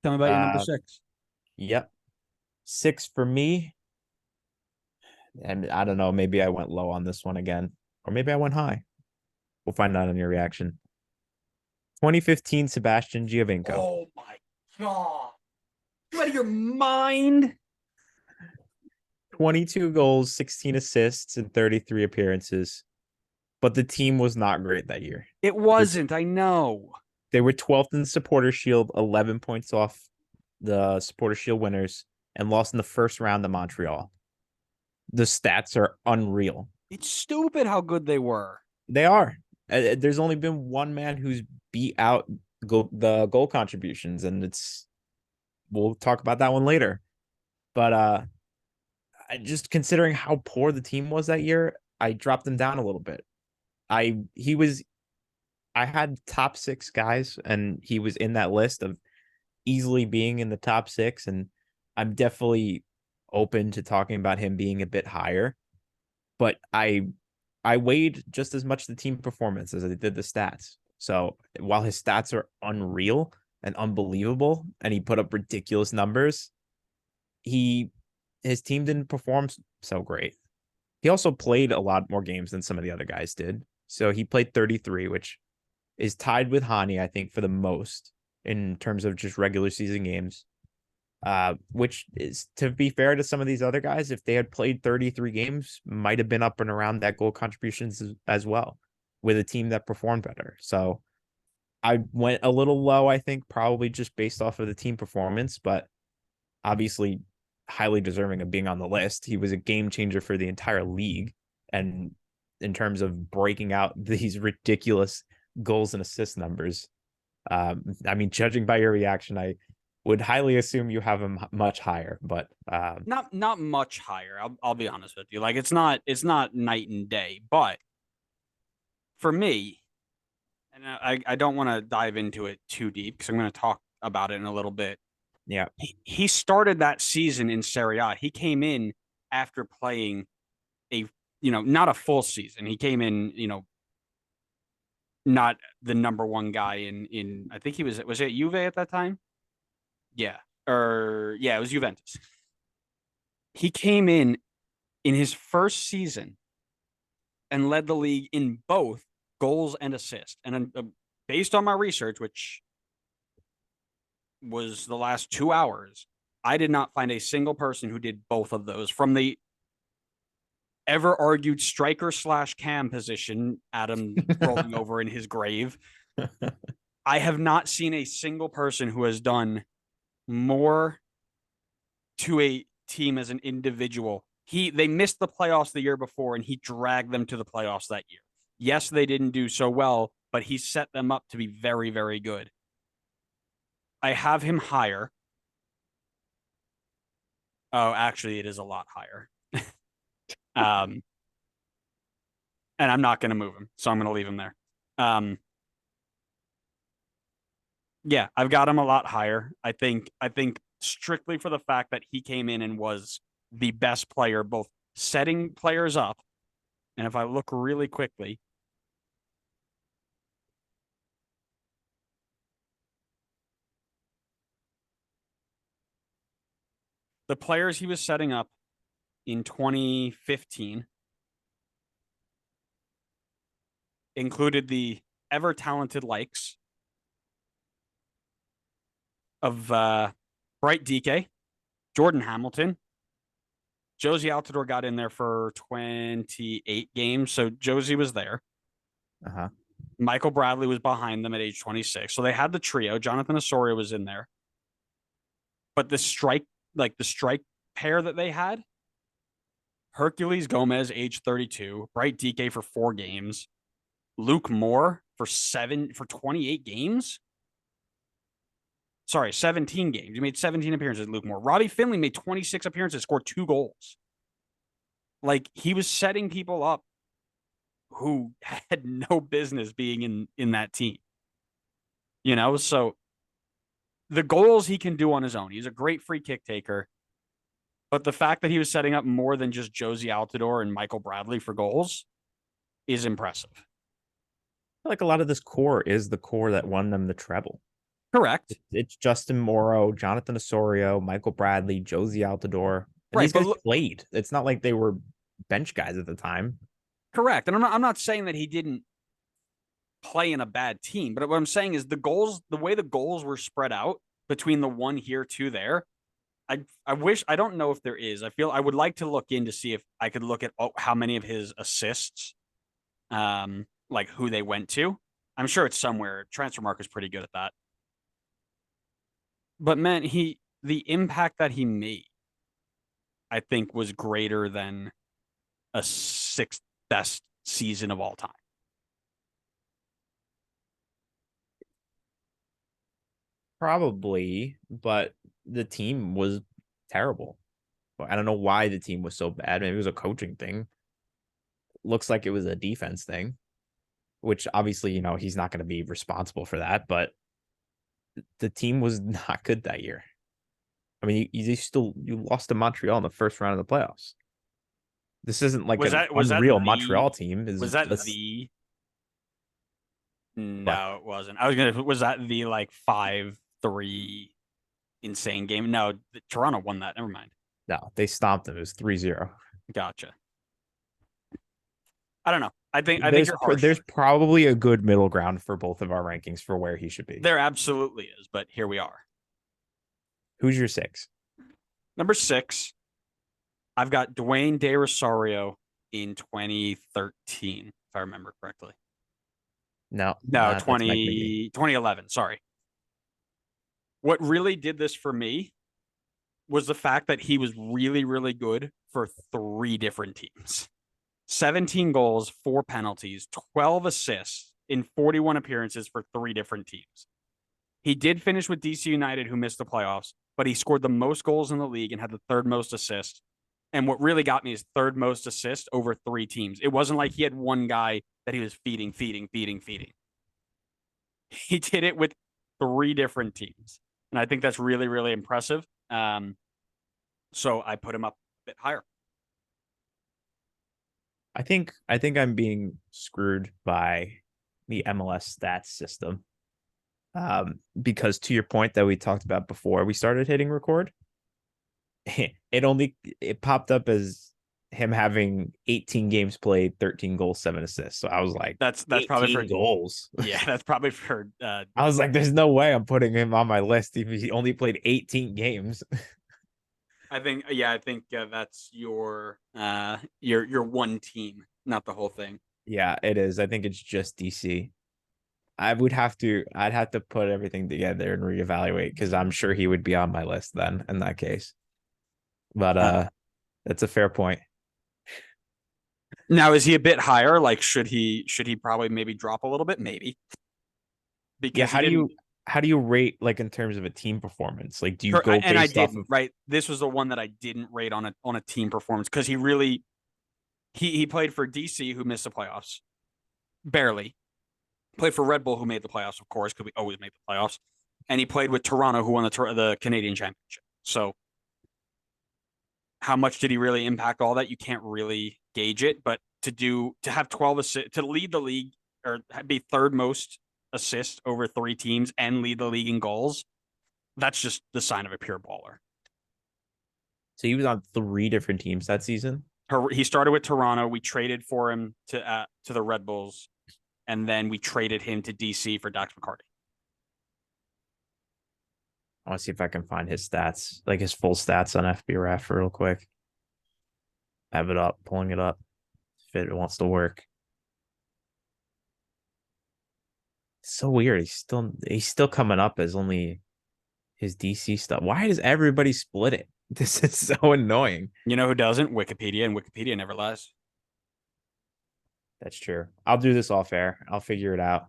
Tell me about your number Uh, six. yep. Six for me. And I don't know, maybe I went low on this one again, or maybe I went high. We'll find out on your reaction. 2015 Sebastian Giovinco. Oh my god. You out of your mind? 22 goals, 16 assists, and 33 appearances. But the team was not great that year. It They, wasn't, I know. they were 12th in the Supporter Shield, 11 points off the Supporter Shield winners, and lost in the first round to Montreal. The stats are unreal. It's stupid how good they were. They are. There's only been one man who's beat out the goal contributions, and we'll talk about that one later. But just considering how poor the team was that year, I dropped them down a little bit. I he was I had top six guys, and he was in that list of easily being in the top six, and I'm definitely open to talking about him being a bit higher. But I weighed just as much the team performance as I did the stats. So while his stats are unreal and unbelievable, and he put up ridiculous numbers, he his team didn't perform so great. He also played a lot more games than some of the other guys did. So he played 33, which is tied with Hani, I think, for the most in terms of just regular season games. Which is, to be fair to some of these other guys, if they had played 33 games, might have been up and around that goal contributions as well with a team that performed better. So I went a little low, I think, probably just based off of the team performance, but obviously highly deserving of being on the list. He was a game changer for the entire league. And in terms of breaking out these ridiculous goals and assist numbers, I mean, judging by your reaction, I would highly assume you have him much higher, but Not much higher. I'll be honest with you. Like it's not night and day, but for me, and I don't want to dive into it too deep because I'm going to talk about it in a little bit. yeah, He started that season in Serie A. He came in after playing a not a full season. He came in not the number one guy in I think he was it Juve at that time? Yeah. Or yeah, it was Juventus. He came in his first season and led the league in both goals and assists. And based on my research, which was the last 2 hours, I did not find a single person who did both of those from the ever argued striker slash cam position, Adam rolling over in his grave. I have not seen a single person who has done more to a team as an individual. They missed the playoffs the year before and he dragged them to the playoffs that year. Yes, they didn't do so well, but he set them up to be very, very good. I have him higher. Oh, actually, it is a lot higher. um, and I'm not going to move him, so I'm going to leave him there. Um, yeah, I've got him a lot higher. I think strictly for the fact that he came in and was the best player, both setting players up. And if I look really quickly, the players he was setting up in 2015 included the ever talented likes of Bright DK, Jordan Hamilton. Josie Altidore got in there for 28 games, so Josie was there. uh-huh. Michael Bradley was behind them at age 26. So they had the trio. Jonathan Osorio was in there. But the strike pair that they had, Hercules Gomez, age 32, Bright DK for 4 games, Luke Moore for 28 games. Sorry, 17 games. He made 17 appearances, Luke Moore. Robbie Finley made 26 appearances, scored 2 goals. Like he was setting people up who had no business being in that team. So the goals he can do on his own. He's a great free kick taker. But the fact that he was setting up more than just Josie Altidore and Michael Bradley for goals is impressive. Like a lot of this core is the core that won them the treble. Correct. It's Justin Morrow, Jonathan Osorio, Michael Bradley, Josie Altidore, and Right, these but guys played. It's not like they were bench guys at the time. correct. And I'm not saying that he didn't play in a bad team, but what I'm saying is the way the goals were spread out between the one here, two there. I wish I don't know if there is. I feel I would like to look in to see if I could look at how many of his assists, like who they went to. I'm sure it's somewhere. Transfermarkt is pretty good at that. But man, the impact that he made, I think, was greater than a sixth best season of all time. Probably, but the team was terrible. I don't know why the team was so bad. Maybe it was a coaching thing. Looks like it was a defense thing, which obviously, he's not going to be responsible for that, but the team was not good that year. I mean, you lost to Montreal in the first round of the playoffs. This isn't like Was an that unreal Montreal team. was that Let's the but no, it wasn't. Was that the like 5-3 insane game? No, Toronto won that. Never mind. no, they stomped them. It was 3-0. Gotcha. I don't know. I think you're harsh. There's probably a good middle ground for both of our rankings for where he should be. There absolutely is, but here we are. Who's your 6? Number 6, I've got Dwayne De Rosario in 2013, if I remember correctly. No, No, that's Mike Magee. 2011. Sorry. What really did this for me was the fact that he was really, really good for 3 different teams. 17 goals, 4 penalties, 12 assists in 41 appearances for 3 different teams. He did finish with DC United, who missed the playoffs, but he scored the most goals in the league and had the 3rd most assists. And what really got me is 3rd most assists over 3 teams. It wasn't like he had one guy that he was feeding. He did it with 3 different teams. And I think that's really, really impressive. So I put him up a bit higher. I think I'm being screwed by the MLS stats system. Because to your point that we talked about before we started hitting record, it popped up as him having 18 games played, 13 goals, 7 assists. So I was like, that's probably for goals. Yeah, that's probably for I was like, there's no way I'm putting him on my list if he only played 18 games. I think that's your one team, not the whole thing. Yeah, it is. I think it's just DC. I'd have to put everything together and reevaluate because I'm sure he would be on my list then in that case. But that's a fair point. Now, is he a bit higher? Like, should he probably maybe drop a little bit? Maybe. Because yeah, how do you rate like in terms of a team performance? Like, do you go and I based off didn't, of right? This was the one that I didn't rate on a team performance because he really he played for DC, who missed the playoffs barely. Played for Red Bull, who made the playoffs, of course, because we always make the playoffs. And he played with Toronto, who won the Canadian Championship. So, how much did he really impact all that? You can't really gauge it, but to have 12 assists, to lead the league or be 3rd most assists over 3 teams and lead the league in goals, that's just the sign of a pure baller. So he was on 3 different teams that season. He started with Toronto. We traded for him to the Red Bulls, and then we traded him to DC for Dax McCarty. I want to see if I can find his stats, like his full stats on FBref real quick. Have it up, pulling it up. If it wants to work. It's so weird. He's still coming up as only his DC stuff. Why does everybody split it? This is so annoying. You know who doesn't? Wikipedia, and Wikipedia never lies. That's true. I'll do this off air. I'll figure it out.